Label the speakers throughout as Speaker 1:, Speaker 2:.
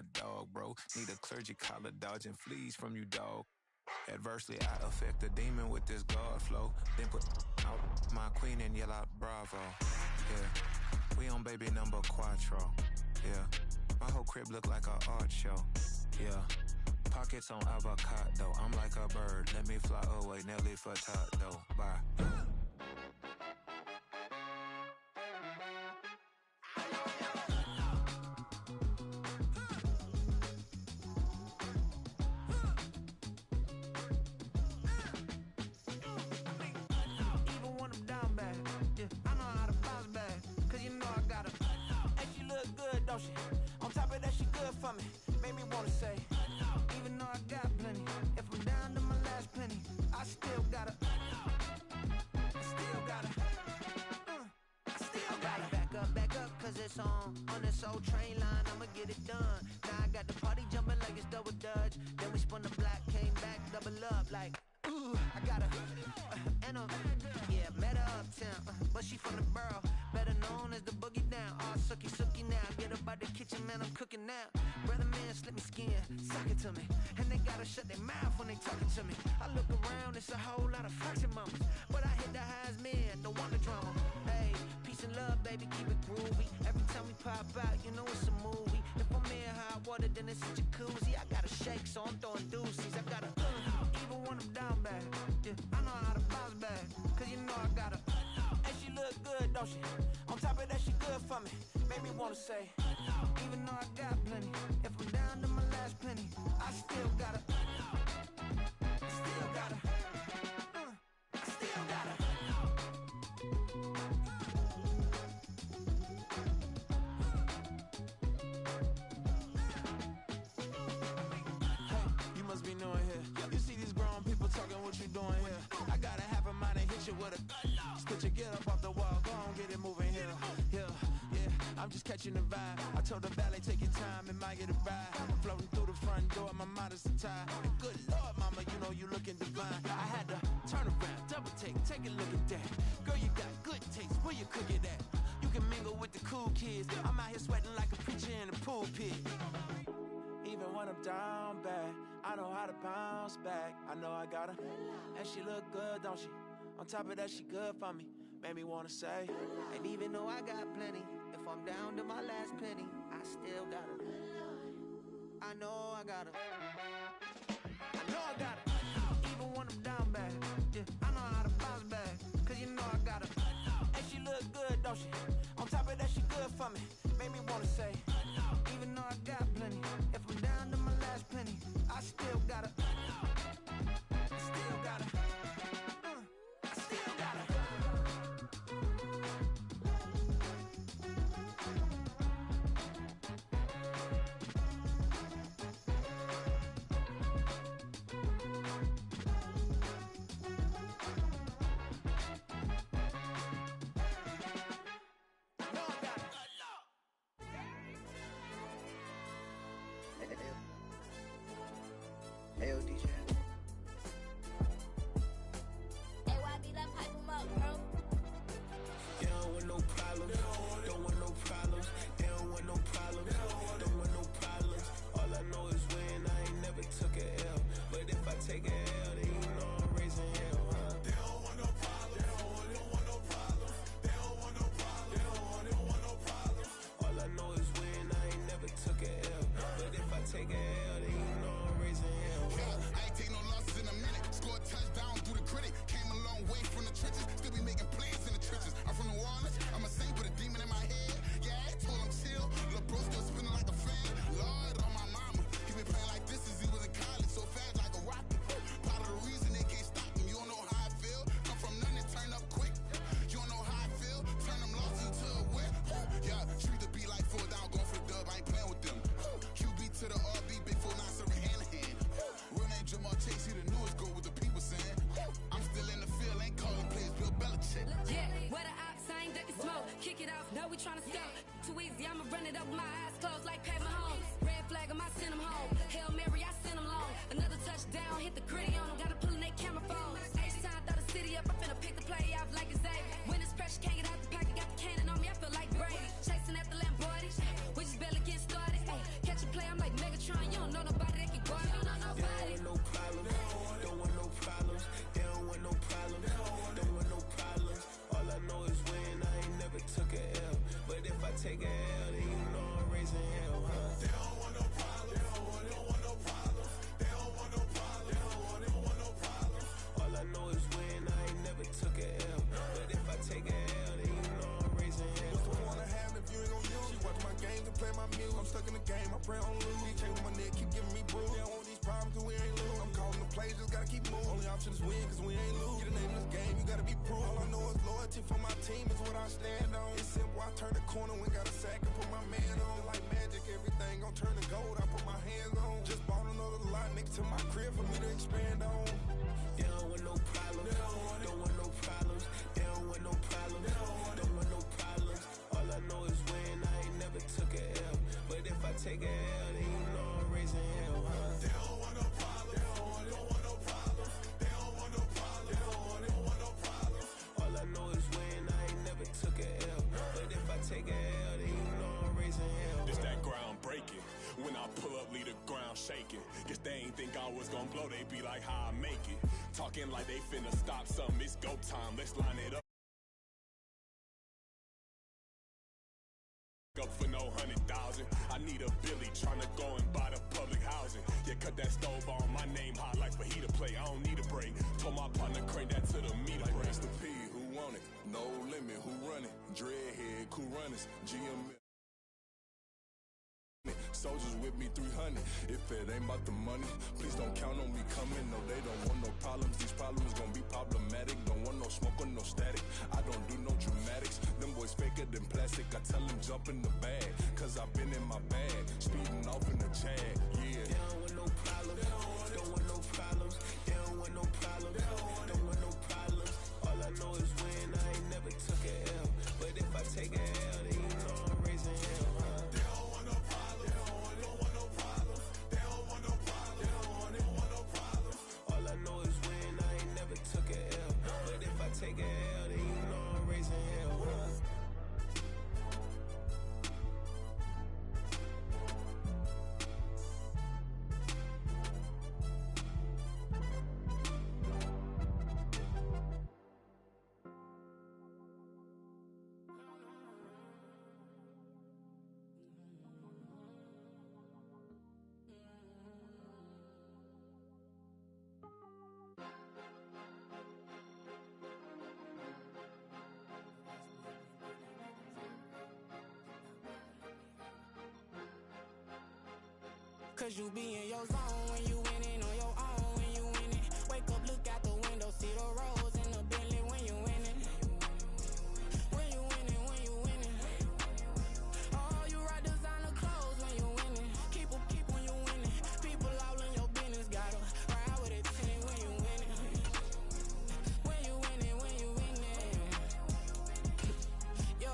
Speaker 1: a dog, bro. Need a clergy collar dodging fleas from you, dog. Adversely, I affect the demon with this God flow. Then put out my queen and yell out bravo. Yeah, we on baby number quattro. Yeah, my whole crib look like a art show. Yeah, pockets on avocado. I'm like a bird. Let me fly away, Nelly Furtado. Bye.
Speaker 2: Don't she? On top of that, she good for me. Made me wanna say, even though I got plenty, if I'm down to my last penny, I still gotta, back up, cause it's on this old train line, I'ma get it done. Now I got the party jumping like it's double dutch. Then we spun the block, came back, double up like, ooh, I got her, and yeah, met her uptown, but she from the borough, better known as the boogie down. Oh, sookie now, get up out the kitchen, man, I'm cooking now. Brother man, slip me skin, suck it to me, and they gotta shut their mouth when they talking to me. I look around, it's a whole lot of flirting mamas, but I hit the highs, man, don't want the drama. Hey, peace and love, baby, keep it groovy. Every time we pop out, you know it's a movie. If I'm in hot water, then it's a jacuzzi. I gotta shake, so I'm throwing deuces. I gotta, even when I'm down bad, yeah, I know how to bounce back, cause you know I gotta, and she look good, don't she? On top of that, she good for me. Made me wanna say, even though I got plenty, if I'm down to my last penny, I still gotta, still gotta, still gotta. Hey, you must be new in here. You see these grown people talking, what you doing here? I gotta have a mind and hit you with a stitch you, get up off the wall, go on, get it moving here. Yeah, I'm just catching the vibe. I told the valet, take your time, it might get a ride. I'm floating through the front door, my mind is tied. And good Lord, mama, you know you looking divine. I had to turn around, double take a look at that. Girl, you got good taste, where you cook it at? You can mingle with the cool kids. I'm out here sweating like a preacher in the pulpit. Even when I'm down bad, I know how to bounce back. I know I got her, and she look good, don't she? On top of that, she good for me. Made me wanna say, and even though I got plenty, if I'm down to my last penny, I still got her. I know I got her. I know I got her. Even when I'm down bad, yeah, I know how to bounce back, cause you know I got her. And she look good, don't she? On top of that, she good for me. Made me wanna say, even though I got plenty, if I'm down to my last penny, I still got her. Still got her. Chasing after Lamborghinis, we just barely getting started. Ay, catch a play, I'm like
Speaker 3: luck in the game, I pray on lose. These chains on my neck keep giving me bruise. They don't want these problems cause we ain't lose. I'm calling the plays, just gotta keep moving. Only option is win cause we ain't lose. Get a name in this game, you gotta be proof. All I know is loyalty for my team is what I stand on. It's simple, I turn the corner when got a sack and put my man on. Like magic, everything gon' turn to gold, I put my hands on. Just bought another lot next to my crib for me to expand on.
Speaker 2: They don't want no problems, don't want no problems. They don't want no problems, don't want no problems. All I know is win, I ain't never took a L. But if I take a L, then you know I'm raising hell, huh? They don't want no problems, they don't want no problems. They don't want no problems, they don't want no problems. All I know is win, I ain't never took a L. But if I take a L, then you know I'm raising hell.
Speaker 4: It's that ground breaking. When I pull up, leave the ground shaking. Guess they ain't think I was gonna blow, they be like, how I make it. Talking like they finna stop something, it's go time, let's line it up. Up for no 100,000. I need a Billy tryna go and buy the public housing. Yeah, cut that stove on, my name hot like fajita play. I don't need a break. Told my partner crank that to the meter break.
Speaker 3: Mr. P, who want it? No limit, who run it? Dreadhead, cool runners, GM. Soldiers with me 300. If it ain't about the money, please don't count on me coming. No, they don't want no problems. These problems gon' be problematic. Don't want no smoke or no static. I don't do no dramatics. Them boys faker than plastic. I tell them jump in the bag, cause I've been in my bag, speeding off in the Jag. Yeah.
Speaker 2: They don't want no problems, don't want no problems. They don't want no problems, don't want no problems. All I know is win, I ain't never took a L. But if I take a L, then you know I'm raising hell, huh? They don't want no problems, don't want no problems. They don't want no problems, they don't want no problems. All I know is win, I ain't never took a L. But if I take a L, then you know I'm raising hell, huh? Cause you be in your zone when you winning on your own when you winning. Wake up, look out the window, see the rose in the Bentley when you winning. When you winning, when you winning. Oh, you ride designer clothes when you winning. Keep when you winning. People all in your business, gotta ride with it when you winning. When you winning, when you winning. Yo,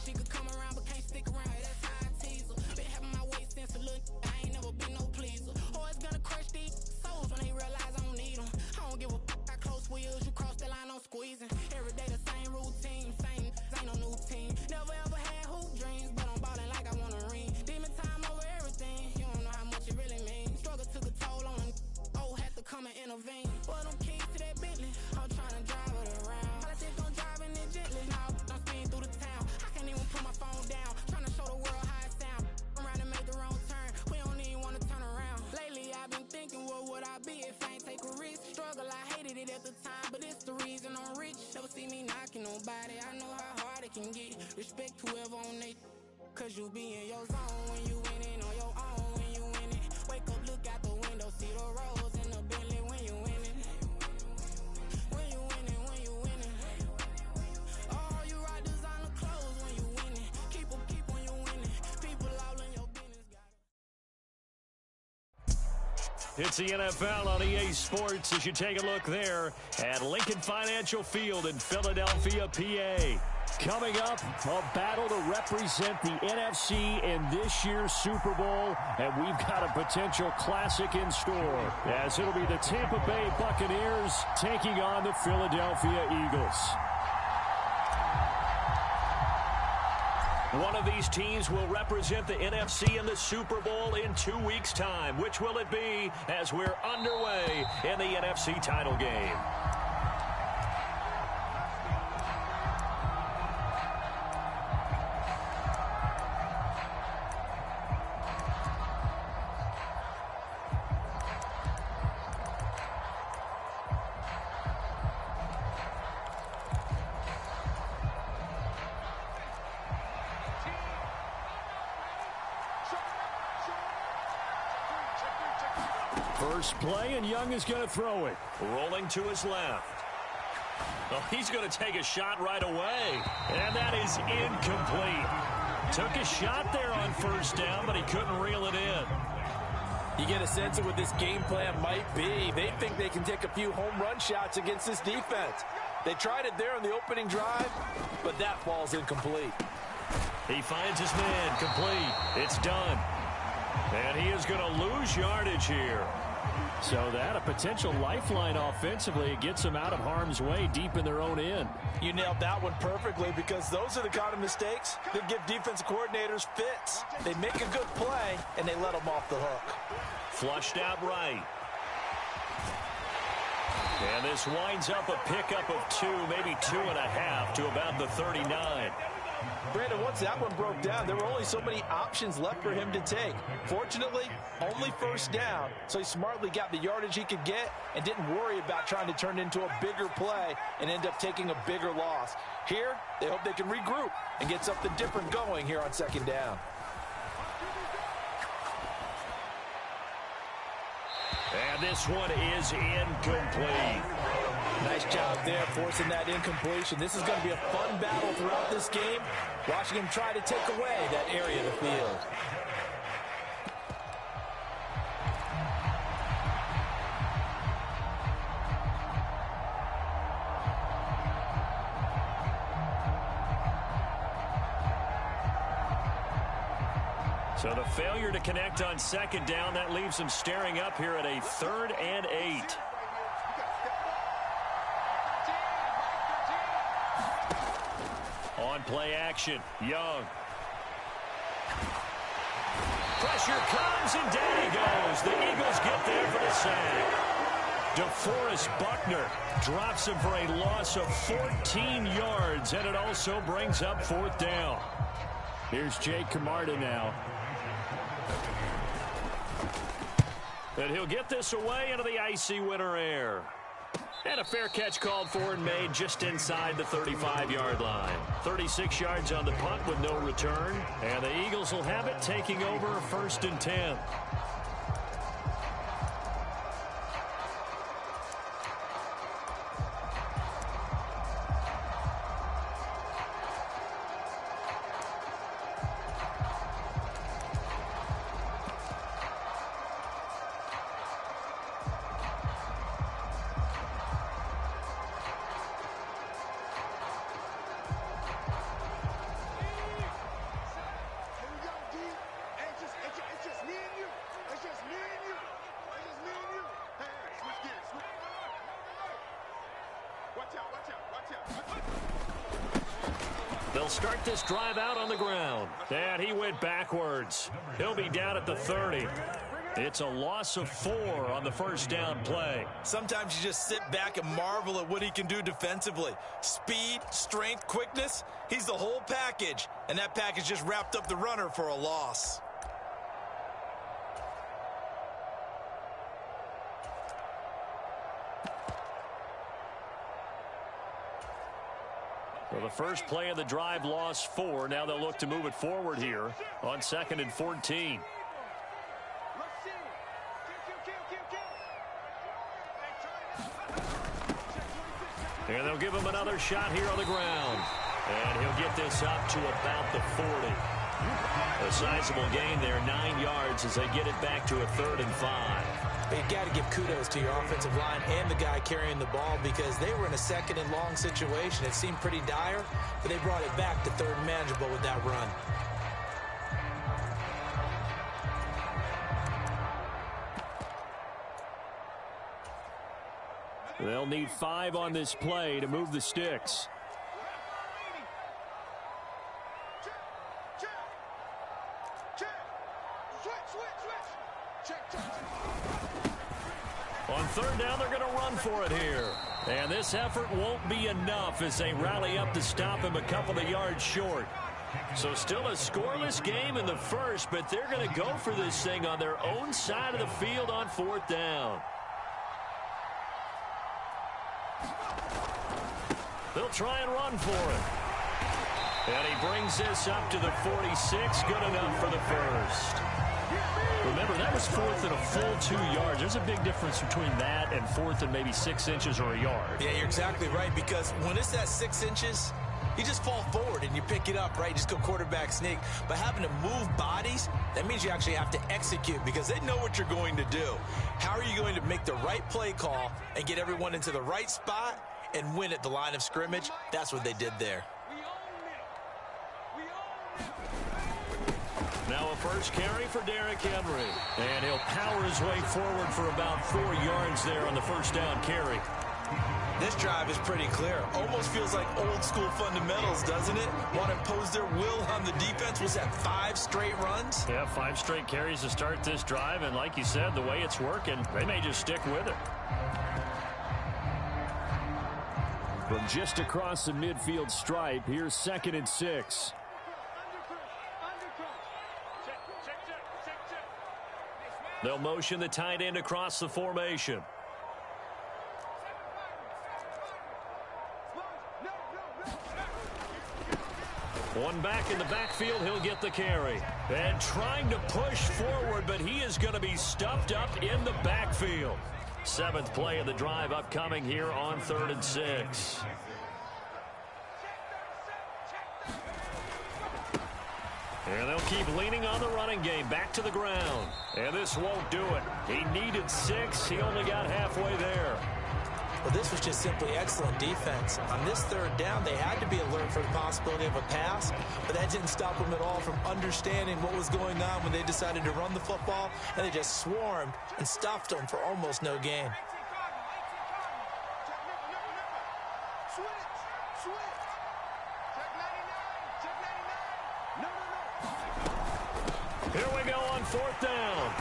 Speaker 2: she could come around but can't stick around. That's how I tease her. Been having my way since a little. I ain't never been no pleaser. Always gonna crush these souls when they realize I don't need them. I don't give a fuck how close wheels, you cross the line, I'm squeezing. Every day the same routine, same, ain't no new team. Never ever had hoop dreams, but I'm ballin' like I want a ring. Demon time over everything, you don't know how much it really means. Struggle took a toll on them, had to come and intervene. Well, them keys to that Bentley, I'm tryna drive it around. I just gon' drive in it gently, now I'm speeding through the town. I can't even put my phone down, tryna show the world how it sound. Around and make the wrong turn, we don't even wanna turn around. Lately I've been thinking, what would I be if I ain't take a risk? Struggle, I hated it at the time, but it's the reason I'm rich. Never see me knocking nobody, I know how hard it can get. Respect whoever on they, cause you be in your zone when you winning on your own when you winning. Wake up, look out the window, see the rose in the Bentley when you winning. When you winning, when you winning. Oh, you ride designer clothes when you winning. Keep when you winning. People all in your business,
Speaker 5: It's the NFL on EA Sports as you take a look there at Lincoln Financial Field in Philadelphia, PA. Coming up, a battle to represent the NFC in this year's Super Bowl, and we've got a potential classic in store, as it'll be the Tampa Bay Buccaneers taking on the Philadelphia Eagles. One of these teams will represent the NFC in the Super Bowl in 2 weeks' time. Which will it be as we're underway in the NFC title game?
Speaker 6: Shot.
Speaker 5: First play, and Young is going to throw it. Rolling to his left. Well, he's going to take a shot right away, and that is incomplete. Took a shot there on first down, but he couldn't reel it in.
Speaker 6: You get a sense of what this game plan might be. They think they can take a few home run shots against this defense. They tried it there on the opening drive, but that falls incomplete.
Speaker 5: He finds his man, complete. It's done. And he is going to lose yardage here. So that, a potential lifeline offensively. It gets them out of harm's way deep in their own end.
Speaker 6: You nailed that one perfectly, because those are the kind of mistakes that give defensive coordinators fits. They make a good play, and they let them off the hook.
Speaker 5: Flushed out right. And this winds up a pickup of 2, maybe 2.5 to about the 39.
Speaker 6: Brandon, once that one broke down, there were only so many options left for him to take. Fortunately, only first down, so he smartly got the yardage he could get and didn't worry about trying to turn it into a bigger play and end up taking a bigger loss. Here, they hope they can regroup and get something different going here on second down.
Speaker 5: And this one is incomplete.
Speaker 6: Nice job there forcing that incompletion. This is going to be a fun battle throughout this game, watching him try to take away that area of the field.
Speaker 5: So the failure to connect on second down, that leaves him staring up here at a 3rd and 8. On play action, Young. Pressure comes, and down he goes. The Eagles get there for the sack. DeForest Buckner drops him for a loss of 14 yards, and it also brings up 4th down. Here's Jake Camarda now. And he'll get this away into the icy winter air. And a fair catch called for and made just inside the 35-yard line. 36 yards on the punt with no return. And the Eagles will have it, taking over 1st and 10. They'll start this drive out on the ground. And he went backwards. He'll be down at the 30. It's a loss of 4 on the first down play.
Speaker 6: Sometimes you just sit back and marvel at what he can do defensively. Speed, strength, quickness, he's the whole package. And that package just wrapped up the runner for a loss.
Speaker 5: Well, the first play of the drive lost 4. Now they'll look to move it forward here on 2nd and 14. And they'll give him another shot here on the ground. And he'll get this up to about the 40. A sizable gain there, 9 yards as they get it back to a 3rd and 5.
Speaker 6: But you got to give kudos to your offensive line and the guy carrying the ball, because they were in a 2nd and long situation. It seemed pretty dire, but they brought it back to 3rd and manageable with that run.
Speaker 5: They'll need 5 on this play to move the sticks. On 3rd down, they're going to run for it here. And this effort won't be enough as they rally up to stop him a couple of yards short. So still a scoreless game in the first, but they're going to go for this thing on their own side of the field on 4th down. They'll try and run for it. And he brings this up to the 46. Good enough for the first. Remember, that was fourth and a full 2 yards. There's a big difference between that and fourth and maybe 6 inches or a yard.
Speaker 6: Yeah, you're exactly right, because when it's that 6 inches, you just fall forward and you pick it up, right? You just go quarterback sneak. But having to move bodies, that means you actually have to execute because they know what you're going to do. How are you going to make the right play call and get everyone into the right spot and win at the line of scrimmage? That's what they did there.
Speaker 5: Now a first carry for Derrick Henry. And he'll power his way forward for about 4 yards there on the first down carry.
Speaker 6: This drive is pretty clear. Almost feels like old school fundamentals, doesn't it? Want to impose their will on the defense. Was that 5 straight runs?
Speaker 5: Yeah, 5 straight carries to start this drive. And like you said, the way it's working, they may just stick with it. From just across the midfield stripe, here's 2nd and 6. They'll motion the tight end across the formation. One back in the backfield, he'll get the carry. And trying to push forward, but he is going to be stuffed up in the backfield. 7th play of the drive upcoming here on 3rd and 6. And they'll keep leaning on the running game. Back to the ground. And this won't do it. He needed 6. He only got halfway there.
Speaker 6: Well, this was just simply excellent defense. On this 3rd down, they had to be alert for the possibility of a pass, but that didn't stop them at all from understanding what was going on when they decided to run the football, and they just swarmed and stuffed them for almost no gain.
Speaker 5: Here we go on 4th down.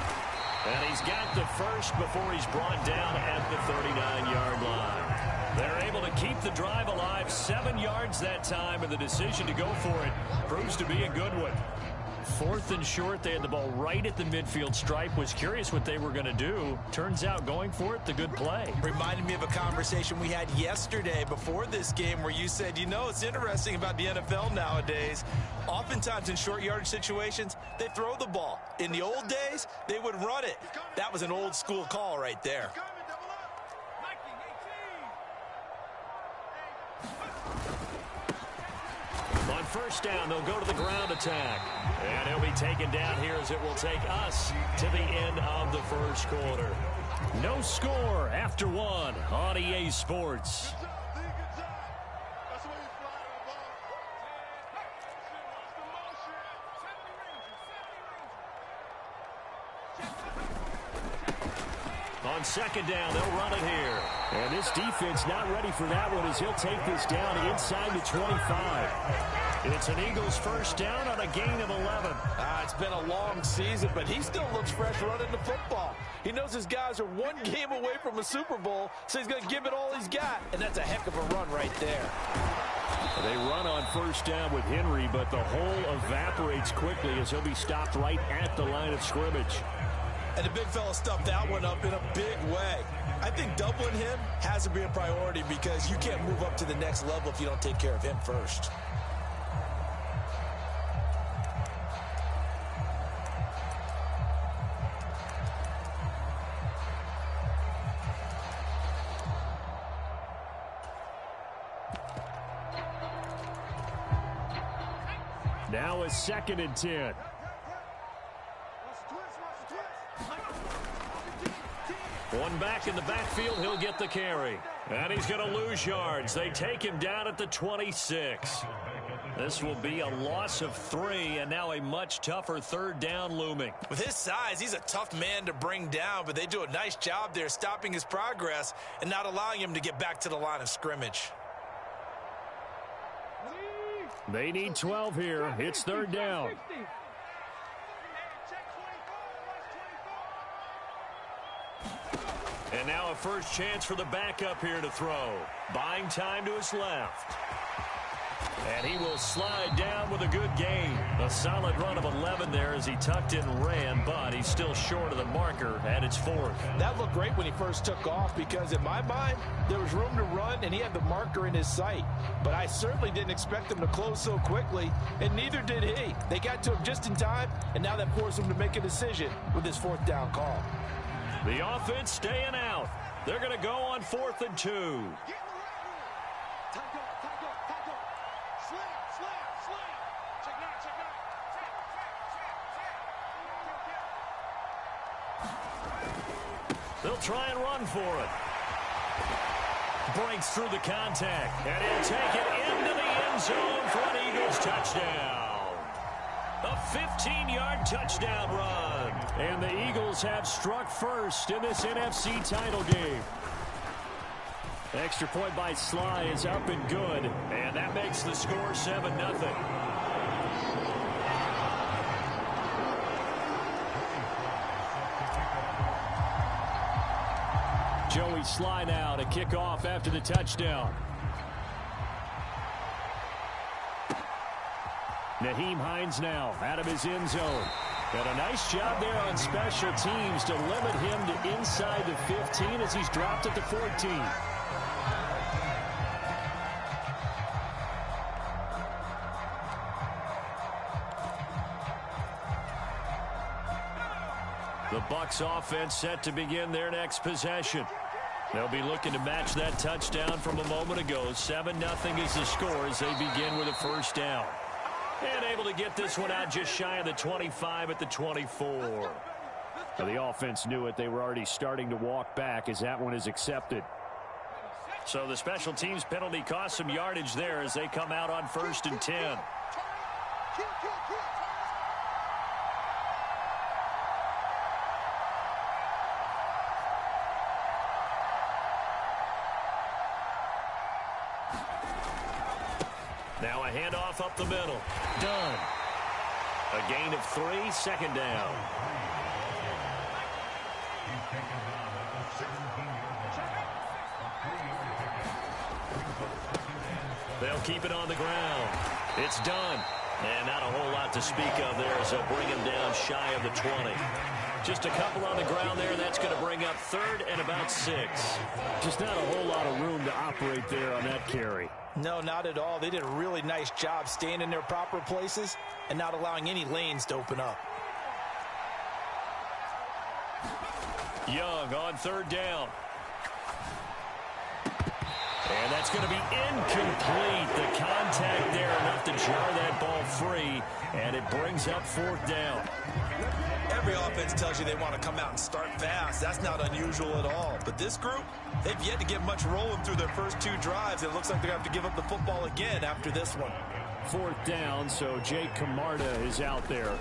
Speaker 5: And he's got the first before he's brought down at the 39-yard line. They're able to keep the drive alive, 7 yards that time, and the decision to go for it proves to be a good one. 4th and short, they had the ball right at the midfield stripe. Was curious what they were going to do. Turns out going for it, the good play.
Speaker 6: Reminded me of a conversation we had yesterday before this game where you said, you know, it's interesting about the NFL nowadays. Oftentimes in short yardage situations, they throw the ball. In the old days, they would run it. That was an old school call right there.
Speaker 5: On 1st down, they'll go to the ground attack. And he'll be taken down here as it will take us to the end of the 1st quarter. No score after 1 on EA Sports. On 2nd down, they'll run it here. And this defense not ready for that one as he'll take this down inside the 25. It's an Eagles 1st down on a gain of 11.
Speaker 6: It's been a long season, but he still looks fresh running the football. He knows his guys are 1 game away from a Super Bowl, so he's going to give it all he's got. And that's a heck of a run right there.
Speaker 5: They run on 1st down with Henry, but the hole evaporates quickly as he'll be stopped right at the line of scrimmage.
Speaker 6: And the big fella stuffed that one up in a big way. I think doubling him has to be a priority because you can't move up to the next level if you don't take care of him first.
Speaker 5: Now a 2nd and 10. One back in the backfield, he'll get the carry. And he's going to lose yards. They take him down at the 26. This will be a loss of 3, and now a much tougher 3rd down looming.
Speaker 6: With his size, he's a tough man to bring down, but they do a nice job there stopping his progress and not allowing him to get back to the line of scrimmage.
Speaker 5: They need 12 here. It's 3rd down. And now a first chance for the backup here to throw. Buying time to his left. And he will slide down with a good gain. A solid run of 11 there as he tucked in and ran, but he's still short of the marker, and it's 4th.
Speaker 6: That looked great when he first took off because, in my mind, there was room to run, and he had the marker in his sight. But I certainly didn't expect him to close so quickly, and neither did he. They got to him just in time, and now that forced him to make a decision with his 4th down call.
Speaker 5: The offense staying out. They're going to go on 4th and 2. They'll try and run for it. Breaks through the contact. And he'll take it into the end zone for an Eagles touchdown. A 15-yard touchdown run. And the Eagles have struck first in this NFC title game. Extra point by Sly is up and good. And that makes the score 7-0. Joey Sly now to kick off after the touchdown. Nyheim Hines now out of his end zone. And a nice job there on special teams to limit him to inside the 15 as he's dropped at the 14. The Bucs offense set to begin their next possession. They'll be looking to match that touchdown from a moment ago. 7-0 is the score as they begin with a first down. And able to get this one out just shy of the 25 at the 24. Now the offense knew it. They were already starting to walk back as that one is accepted. So the special teams penalty cost some yardage there as they come out on 1st and 10. Now a handoff up the middle. Done. A gain of 3, 2nd down. They'll keep it on the ground. It's done. And not a whole lot to speak of there as they'll bring him down shy of the 20. Just a couple on the ground there. That's going to bring up 3rd and about 6. Just not a whole lot of room to operate there on that carry.
Speaker 6: No, not at all. They did a really nice job staying in their proper places and not allowing any lanes to open up.
Speaker 5: Young on 3rd down. And that's going to be incomplete. The contact there enough to jar that ball free, and it brings up 4th down.
Speaker 6: Every offense tells you they want to come out and start fast. That's not unusual at all. But this group, they've yet to get much rolling through their first 2 drives. It looks like they're going to have to give up the football again after this one.
Speaker 5: 4th down, so Jake Camarda is out there.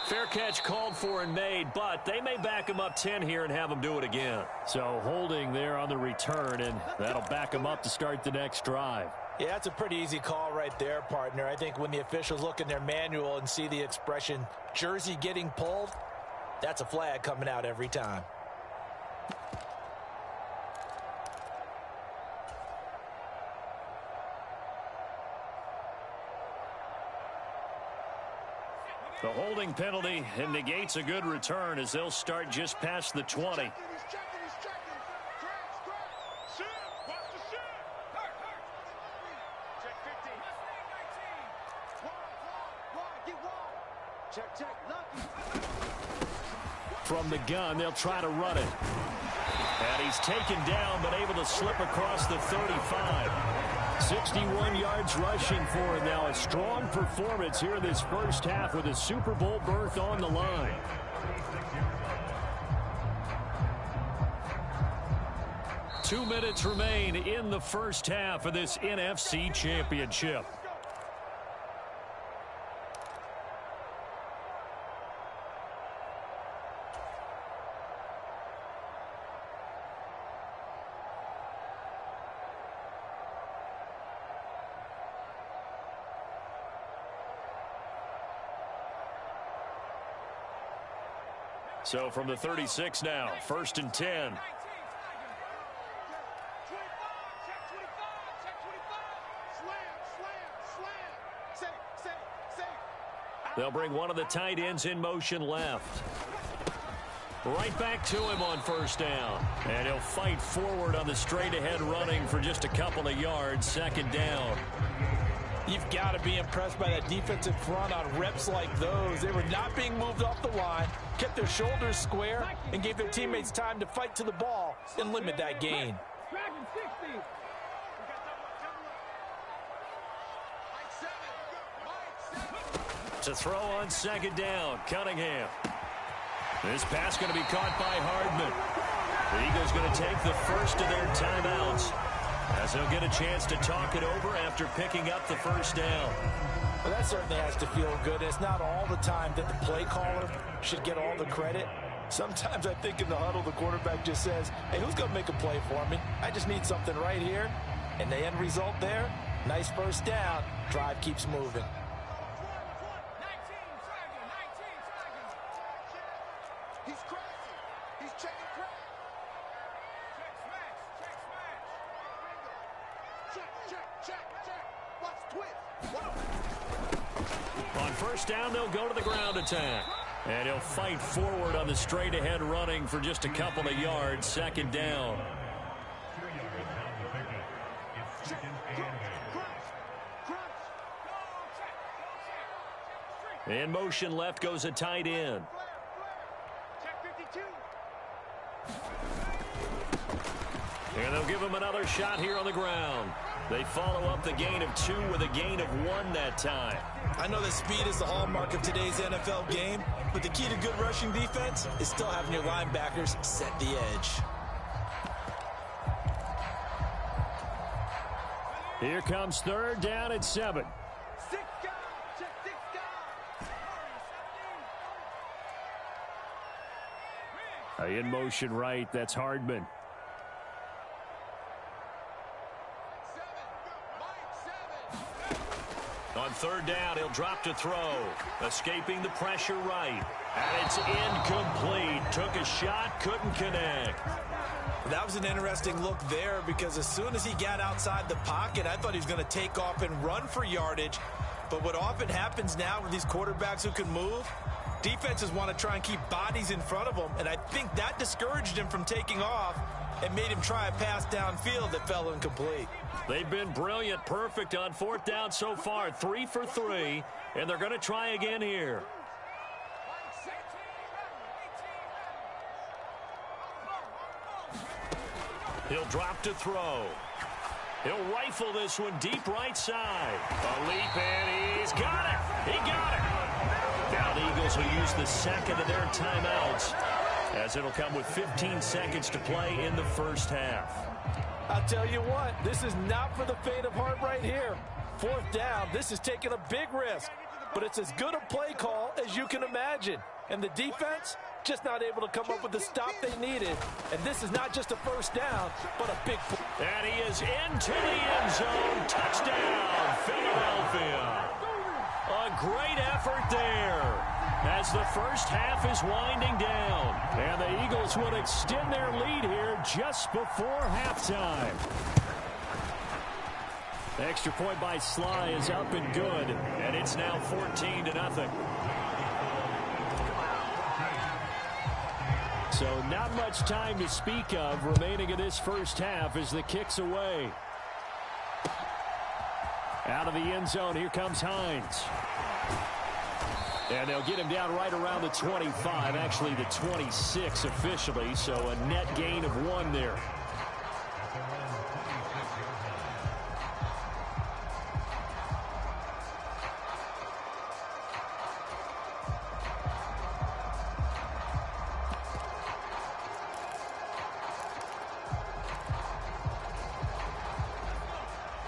Speaker 5: Fair catch called for and made, but they may back him up 10 here and have him do it again. So holding there on the return, and that'll back him up to start the next drive.
Speaker 6: Yeah, that's a pretty easy call right there, partner. I think when the officials look in their manual and see the expression jersey getting pulled, that's a flag coming out every time.
Speaker 5: The holding penalty and negates a good return as they'll start just past the 20. From the gun, they'll try to run it. And he's taken down, but able to slip across the 35. 61 yards rushing for him now. A strong performance here in this first half with a Super Bowl berth on the line. Two minutes remain in the first half of this NFC Championship. So from the 36 now, 1st and 10. They'll bring one of the tight ends in motion left. Right back to him on first down. And he'll fight forward on the straight-ahead running for just a couple of yards. Second down.
Speaker 6: You've got to be impressed by that defensive front on reps like those. They were not being moved off the line, kept their shoulders square, and gave their teammates time to fight to the ball and limit that gain.
Speaker 5: To throw on second down, Cunningham. This pass going to be caught by Hardman. The Eagles going to take the first of their timeouts as they'll get a chance to talk it over after picking up the first down.
Speaker 6: Well, that certainly has to feel good. It's not all the time that the play caller should get all the credit. Sometimes I think in the huddle, the quarterback just says, hey, who's going to make a play for me? I just need something right here. And the end result there, nice first down. Drive keeps moving.
Speaker 3: He's crazy. He's checking crack. Check. Watch twist.
Speaker 5: On first down, they'll go to the ground attack. And he'll fight forward on the straight-ahead running for just a couple of yards. Second down. In motion left goes a tight end. And they'll give him another shot here on the ground. They follow up the gain of 2 with a gain of 1 that time.
Speaker 6: I know that speed is the hallmark of today's NFL game, but the key to good rushing defense is still having your linebackers set the edge.
Speaker 5: Here comes third down at 7. In motion right, that's Hardman. On third down, he'll drop to throw. Escaping the pressure right. And it's incomplete. Took a shot, couldn't connect.
Speaker 6: That was an interesting look there because as soon as he got outside the pocket, I thought he was going to take off and run for yardage. But what often happens now with these quarterbacks who can move, defenses want to try and keep bodies in front of them, and I think that discouraged him from taking off and made him try a pass downfield that fell incomplete.
Speaker 5: They've been brilliant, perfect on fourth down so far, 3 for 3, and they're going to try again here. He'll drop to throw. He'll rifle this one deep right side. A leap, and he's got it. He got it. Now the Eagles will use the second of their timeouts as it'll come with 15 seconds to play in the first half.
Speaker 6: I'll tell you what, this is not for the faint of heart right here. Fourth down, this is taking a big risk, but it's as good a play call as you can imagine. And the defense, just not able to come up with the stop they needed. And this is not just a first down, but a big play.
Speaker 5: And he is into the end zone. Touchdown, Philadelphia. A great effort there as the first half is winding down. And the Eagles will extend their lead here just before halftime. The extra point by Sly is up and good, and it's now 14-0. So not much time to speak of remaining in this first half as the kick's away. Out of the end zone, here comes Hines. And they'll get him down right around the 25, actually the 26 officially, so a net gain of 1 there.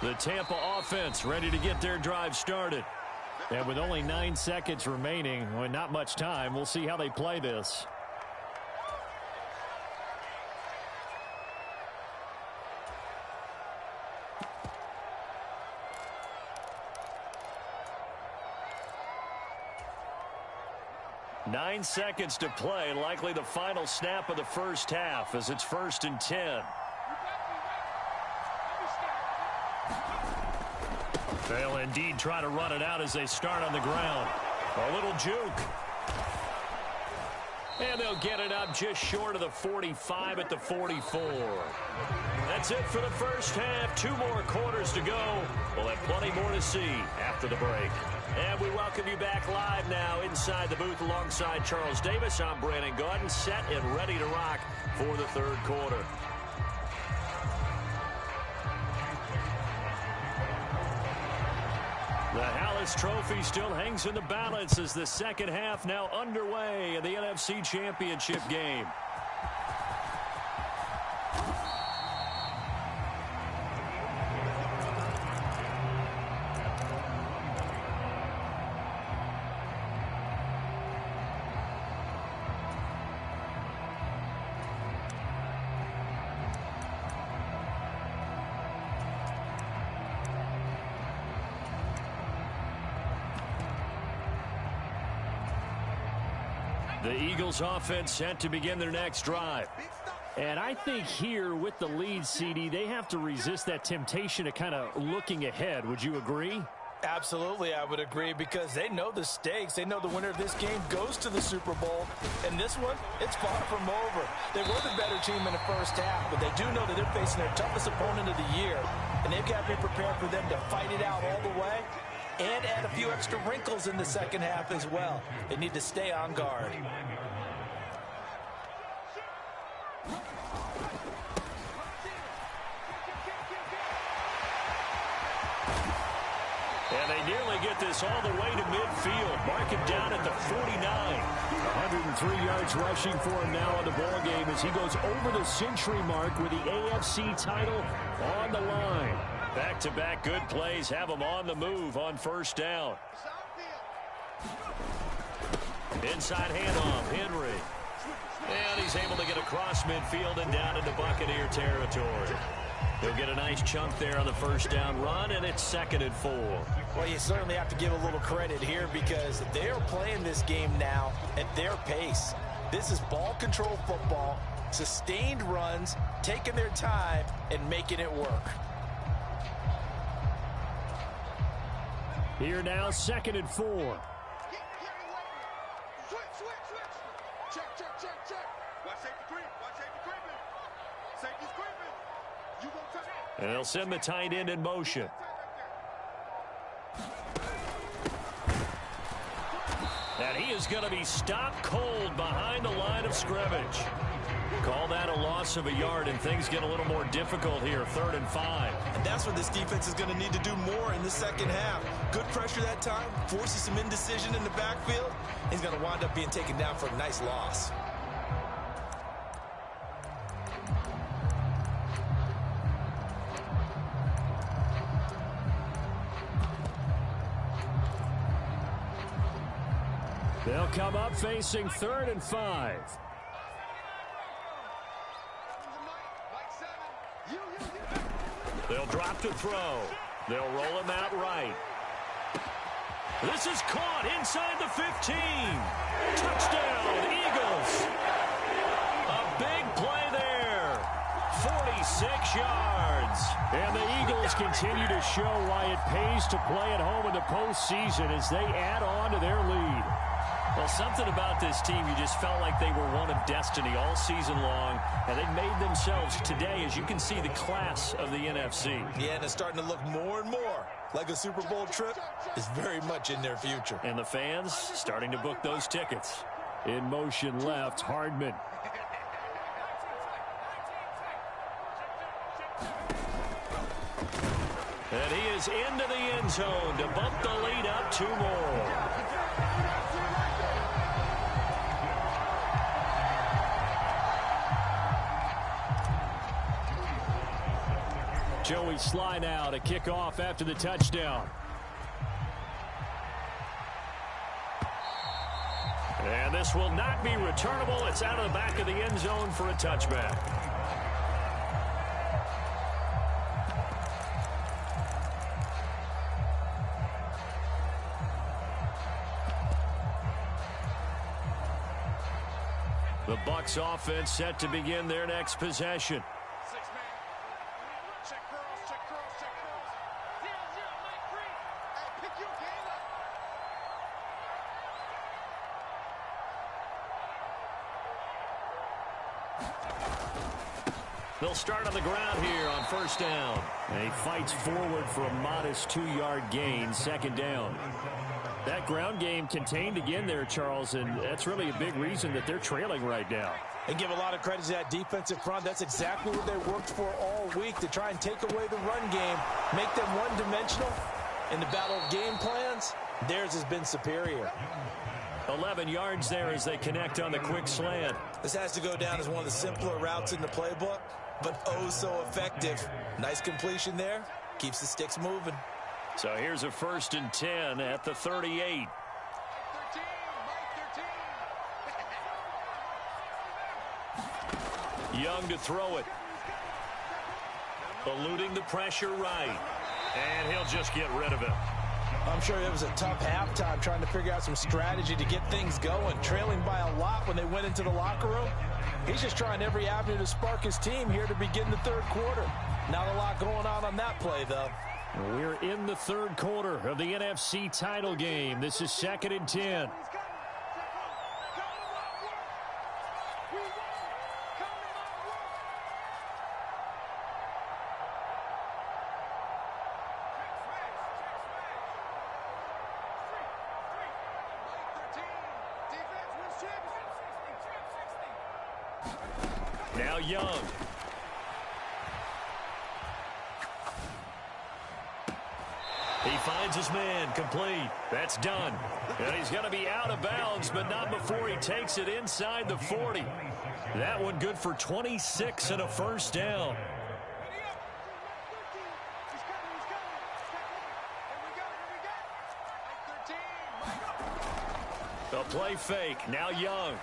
Speaker 5: The Tampa offense ready to get their drive started. And with only 9 seconds remaining, well, not much time, we'll see how they play this. Nine seconds to play, likely the final snap of the first half as it's 1st and 10. They'll indeed try to run it out as they start on the ground. A little juke. And they'll get it up just short of the 45 at the 44. That's it for the first half. 2 more quarters to go. We'll have plenty more to see after the break. And we welcome you back live now inside the booth alongside Charles Davis. I'm Brandon Gaudin, set and ready to rock for the third quarter. The Hallis Trophy still hangs in the balance as the second half now underway in the NFC Championship game. The Eagles offense set to begin their next drive.
Speaker 7: And I think here with the lead, CD, they have to resist that temptation of kind of looking ahead. Would you agree?
Speaker 6: Absolutely, I would agree, because they know the stakes. They know the winner of this game goes to the Super Bowl. And this one, it's far from over. They were the better team in the first half, but they do know that they're facing their toughest opponent of the year. And they've got to be prepared for them to fight it out all the way and add a few extra wrinkles in the second half as well. They need to stay on guard.
Speaker 5: And they nearly get this all the way to midfield. Mark it down at the 49.
Speaker 7: 103 yards rushing for him now in the ball game as he goes over the century mark with the AFC title on the line.
Speaker 5: Back-to-back good plays have him on the move on first down. Inside handoff, Henry. And he's able to get across midfield and down into Buccaneer territory. He'll get a nice chunk there on the first down run, and it's 2nd and 4.
Speaker 6: Well, you certainly have to give a little credit here because they are playing this game now at their pace. This is ball control football, sustained runs, taking their time, and making it work.
Speaker 7: Here now, 2nd and 4.
Speaker 5: And they'll send the tight end in motion. And he is going to be stopped cold behind the line of scrimmage. Call that a loss of a yard, and things get a little more difficult here, 3rd and 5.
Speaker 8: And that's what this defense is going to need to do more in the second half. Good pressure that time, forces some indecision in the backfield. He's going to wind up being taken down for a nice loss.
Speaker 7: They'll come up facing 3rd and 5.
Speaker 5: They'll drop to throw. They'll roll him out right. This is caught inside the 15. Touchdown, Eagles. A big play there. 46 yards.
Speaker 7: And the Eagles continue to show why it pays to play at home in the postseason as they add on to their lead.
Speaker 5: Well, something about this team, you just felt like they were one of destiny all season long, and they made themselves today, as you can see, the class of the NFC.
Speaker 8: Yeah, and it's starting to look more and more like a Super Bowl trip is very much in their future.
Speaker 5: And the fans starting to book those tickets.
Speaker 7: In motion left, Hardman.
Speaker 5: And he is into the end zone to bump the lead up 2 more.
Speaker 7: Joey Sly now to kick off after the touchdown.
Speaker 5: And this will not be returnable. It's out of the back of the end zone for a touchback. The Bucs offense set to begin their next possession. They'll start on the ground here on first down. And he fights forward for a modest 2-yard gain, second down. That ground game contained again there, Charles, and that's really a big reason that they're trailing right now.
Speaker 6: And give a lot of credit to that defensive front. That's exactly what they worked for all week, to try and take away the run game, make them one-dimensional. In the battle of game plans, theirs has been superior.
Speaker 5: 11 yards there as they connect on the quick slant.
Speaker 8: This has to go down as one of the simpler routes in the playbook, but oh so effective. Nice completion there. Keeps the sticks moving.
Speaker 5: So here's a 1st and 10 at the 38. Young to throw it. Eluding the pressure right. And he'll just get rid of it.
Speaker 6: I'm sure it was a tough halftime trying to figure out some strategy to get things going. Trailing by a lot when they went into the locker room. He's just trying every avenue to spark his team here to begin the third quarter. Not a lot going on that play, though.
Speaker 5: We're in the third quarter of the NFC title game. This is 2nd and 10. Now Young. He finds his man, complete. That's done. And he's going to be out of bounds, but not before he takes it inside the 40. That one good for 26 and a first down. The play fake. Now Young.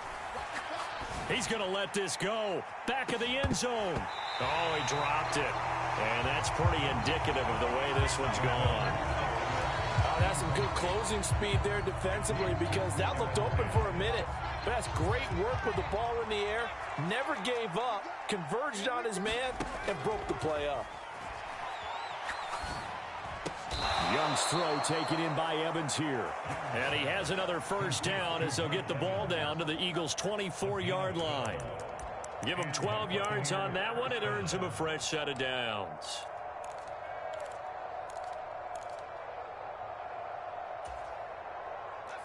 Speaker 5: He's going to let this go. Back of the end zone. Oh, he dropped it. And that's pretty indicative of the way this one's gone.
Speaker 6: Oh, that's some good closing speed there defensively, because that looked open for a minute. But that's great work with the ball in the air. Never gave up. Converged on his man and broke the play up.
Speaker 5: Young's throw taken in by Evans here. And he has another first down as they'll get the ball down to the Eagles' 24-yard line. Give him 12 yards on that one. It earns him a fresh set of downs.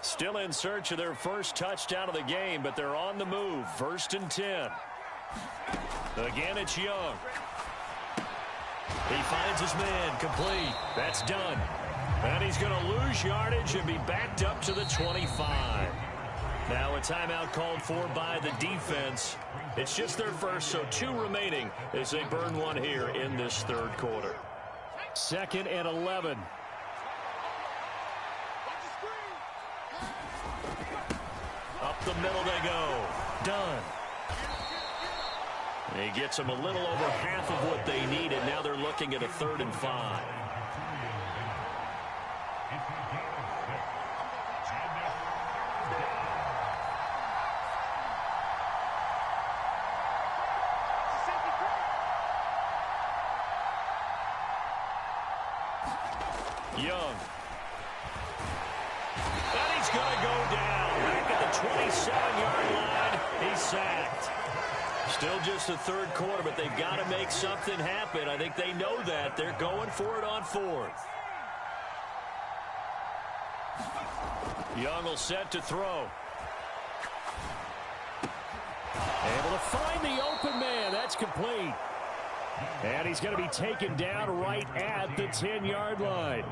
Speaker 5: Still in search of their first touchdown of the game, but they're on the move. 1st and 10. Again, it's Young. He finds his man, complete. That's done. And he's going to lose yardage and be backed up to the 25. Now a timeout called for by the defense. It's just their first, so 2 remaining as they burn one here in this third quarter. 2nd and 11. Up the middle they go. Done. He gets them a little over half of what they needed. Now they're looking at a 3rd and 5. Young. And he's going to go down. Back at the 27-yard line. He's sacked. Still just the third quarter, but they've got to make something happen. I think they know that. They're going for it on 4th. Young will set to throw. Able to find the open man. That's complete. And he's going to be taken down right at the 10-yard line.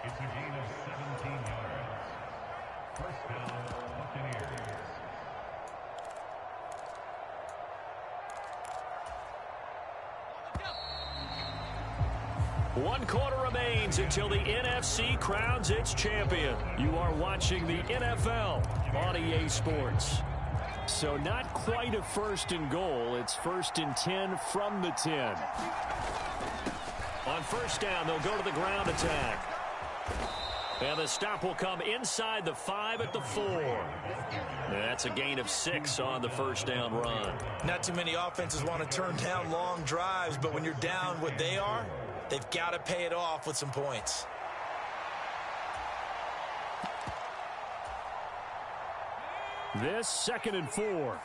Speaker 5: It's a gain of 17 yards. First down, Buccaneers. One quarter remains until the NFC crowns its champion. You are watching the NFL on EA Sports. So not quite a 1st and goal. It's 1st and 10 from the 10. On first down, they'll go to the ground attack. And the stop will come inside the 5 at the 4. That's a gain of 6 on the first down run.
Speaker 8: Not too many offenses want to turn down long drives, but when you're down what they are, they've got to pay it off with some points.
Speaker 5: This 2nd and 4.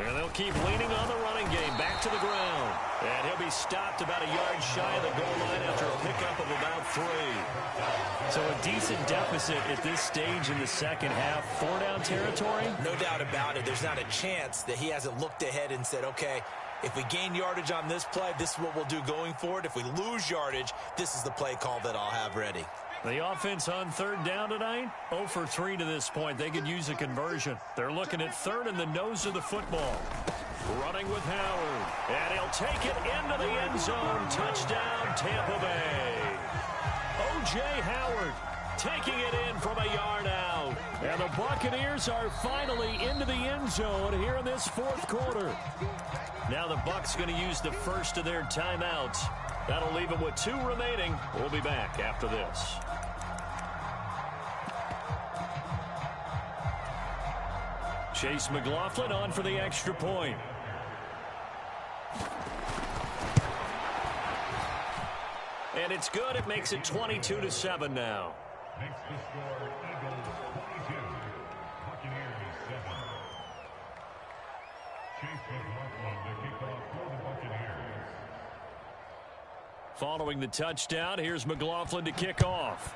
Speaker 5: And they'll keep leaning on the running game. Back to the ground. And he'll be stopped about a yard shy of the goal line after a pickup of about 3. So a decent deficit at this stage in the second half. 4-down territory?
Speaker 8: No doubt about it. There's not a chance that he hasn't looked ahead and said, okay, if we gain yardage on this play, this is what we'll do going forward. If we lose yardage, this is the play call that I'll have ready.
Speaker 5: The offense on 3rd down tonight, 0 for 3 to this point. They could use a conversion. They're looking at 3rd in the nose of the football. Running with Howard. And he'll take it into the end zone. Touchdown, Tampa Bay. O.J. Howard taking it in from a yard out. And the Buccaneers are finally into the end zone here in this 4th quarter. Now the Bucs going to use the first of their timeouts. That'll leave them with 2 remaining. We'll be back after this. Chase McLaughlin on for the extra point. And it's good. It makes it 22-7 now.
Speaker 9: Makes the score Eagles 22, Buccaneers 7. Chase McLaughlin to kick off for the Buccaneers.
Speaker 5: Following the touchdown, here's McLaughlin to kick off.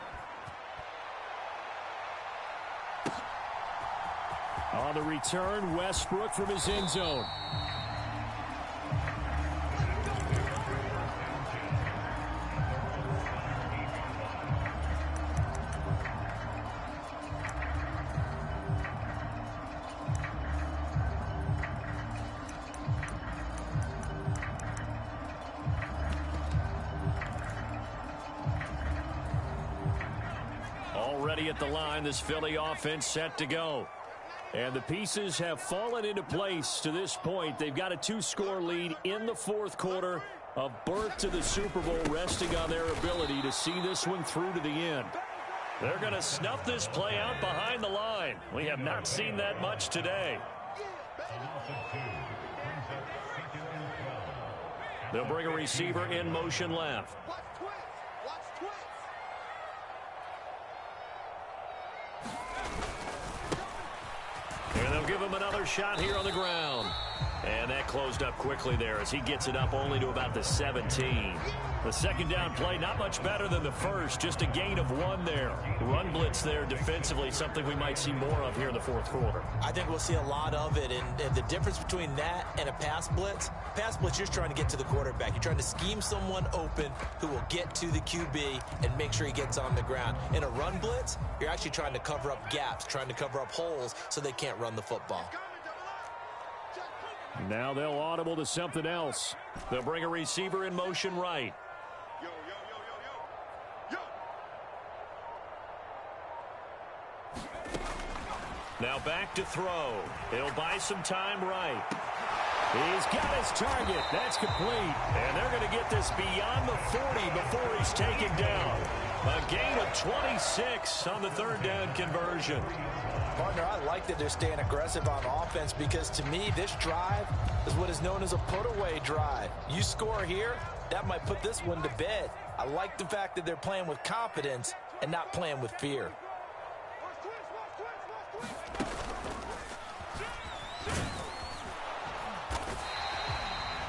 Speaker 5: On the return, Westbrook from his end zone. Already at the line, this Philly offense set to go. And the pieces have fallen into place to this point. They've got a 2-score lead in the 4th quarter. A berth to the Super Bowl resting on their ability to see this one through to the end. They're going to snuff this play out behind the line. We have not seen that much today. They'll bring a receiver in motion left. And they'll give him another shot here on the ground. And that closed up quickly there as he gets it up only to about the 17. The second down play, not much better than the first, just a gain of 1 there. Run blitz there defensively, something we might see more of here in the 4th quarter.
Speaker 8: I think we'll see a lot of it, and the difference between that and a pass blitz, you're just trying to get to the quarterback. You're trying to scheme someone open who will get to the QB and make sure he gets on the ground. In a run blitz, you're actually trying to cover up gaps, trying to cover up holes so they can't run the football.
Speaker 5: Now they'll audible to something else. They'll bring a receiver in motion right. Now back to throw. He'll buy some time right. He's got his target. That's complete. And they're going to get this beyond the 40 before he's taken down. A gain of 26 on the 3rd down conversion.
Speaker 6: Partner, I like that they're staying aggressive on offense because to me this drive is what is known as a put-away drive. You score here, that might put this one to bed. I like the fact that they're playing with confidence and not playing with fear.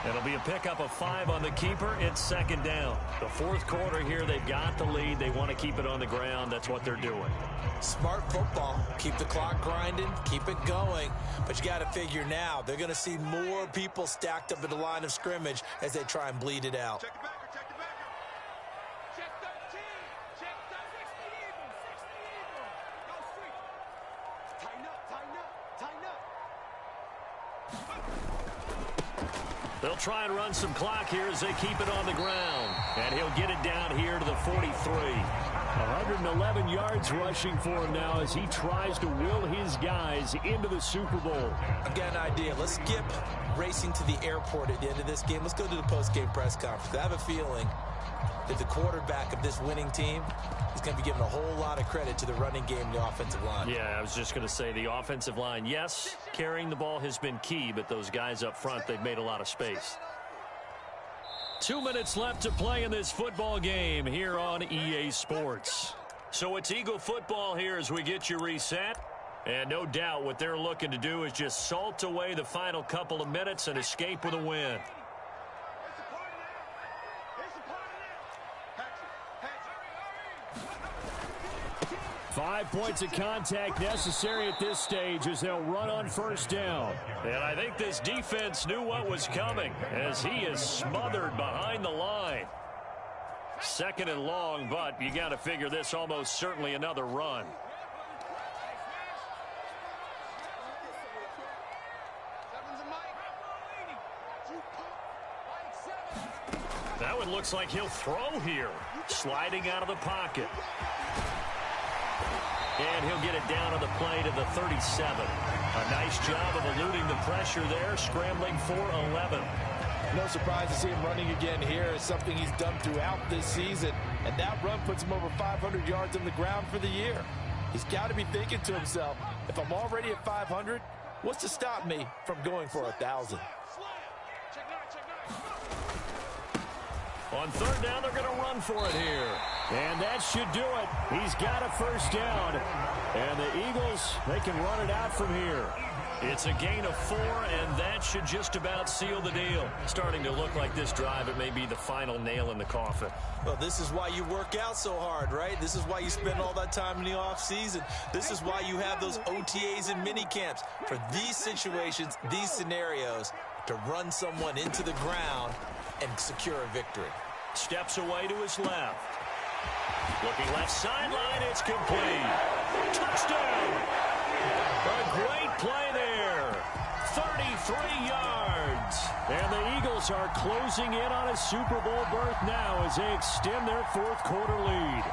Speaker 5: It'll be a pickup of 5 on the keeper. It's 2nd down. The 4th quarter here, they've got the lead. They want to keep it on the ground. That's what they're doing.
Speaker 8: Smart football. Keep the clock grinding. Keep it going. But you got to figure now, they're going to see more people stacked up at the line of scrimmage as they try and bleed it out.
Speaker 5: They'll try and run some clock here as they keep it on the ground. And he'll get it down here to the 43. 111 yards rushing for him now as he tries to will his guys into the Super Bowl.
Speaker 8: I've got an idea. Let's skip racing to the airport at the end of this game. Let's go to the post-game press conference. I have a feeling that the quarterback of this winning team is going to be given a whole lot of credit to the running game and the offensive line.
Speaker 5: Yeah, I was just going to say the offensive line, yes, carrying the ball has been key, but those guys up front, they've made a lot of space. 2 minutes left to play in this football game here on EA Sports. So it's Eagle football here as we get you reset. And no doubt what they're looking to do is just salt away the final couple of minutes and escape with a win.
Speaker 7: 5 points of contact necessary at this stage as they'll run on first down.
Speaker 5: And I think this defense knew what was coming as he is smothered behind the line. Second and long, but you got to figure this almost certainly another run. That one looks like he'll throw here. Sliding out of the pocket. And he'll get it down on the play to the 37. A nice job of eluding the pressure there, scrambling for 11.
Speaker 6: No surprise to see him running again here. It's something he's done throughout this season. And that run puts him over 500 yards on the ground for the year. He's got to be thinking to himself, if I'm already at 500, what's to stop me from going for 1,000?
Speaker 5: On third down, they're going to run for it here.
Speaker 7: And that should do it. He's got a first down. And the Eagles, they can run it out from here.
Speaker 5: It's a gain of 4, and that should just about seal the deal. Starting to look like this drive, it may be the final nail in the coffin.
Speaker 8: Well, this is why you work out so hard, right? This is why you spend all that time in the offseason. This is why you have those OTAs and mini camps. For these situations, these scenarios, to run someone into the ground and secure a victory.
Speaker 5: Steps away to his left. Looking left sideline, it's complete. Touchdown! A great play there. 33 yards.
Speaker 7: And the Eagles are closing in on a Super Bowl berth now as they extend their fourth quarter lead.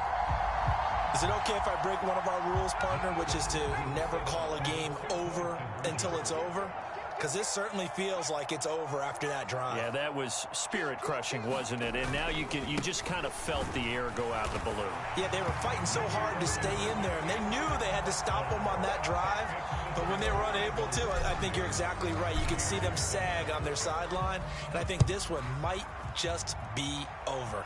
Speaker 8: Is it okay if I break one of our rules, partner, which is to never call a game over until it's over? Because this certainly feels like it's over after that drive.
Speaker 5: Yeah, that was spirit-crushing, wasn't it? And now you just kind of felt the air go out the balloon.
Speaker 8: Yeah, they were fighting so hard to stay in there, and they knew they had to stop them on that drive. But when they were unable to, I think you're exactly right. You could see them sag on their sideline, and I think this one might just be over.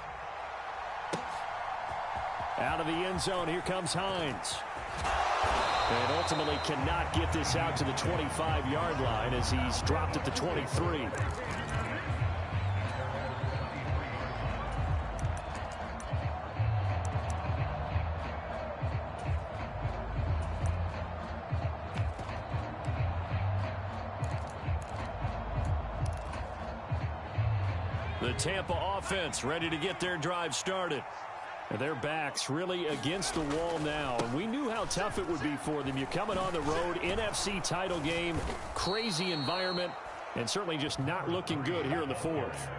Speaker 7: Out of the end zone, here comes Hines. And ultimately cannot get this out to the 25-yard line as he's dropped at the 23.
Speaker 5: The Tampa offense ready to get their drive started. And their backs really against the wall now. And we knew how tough it would be for them. You're coming on the road, NFC title game, crazy environment, and certainly just not looking good here in the fourth.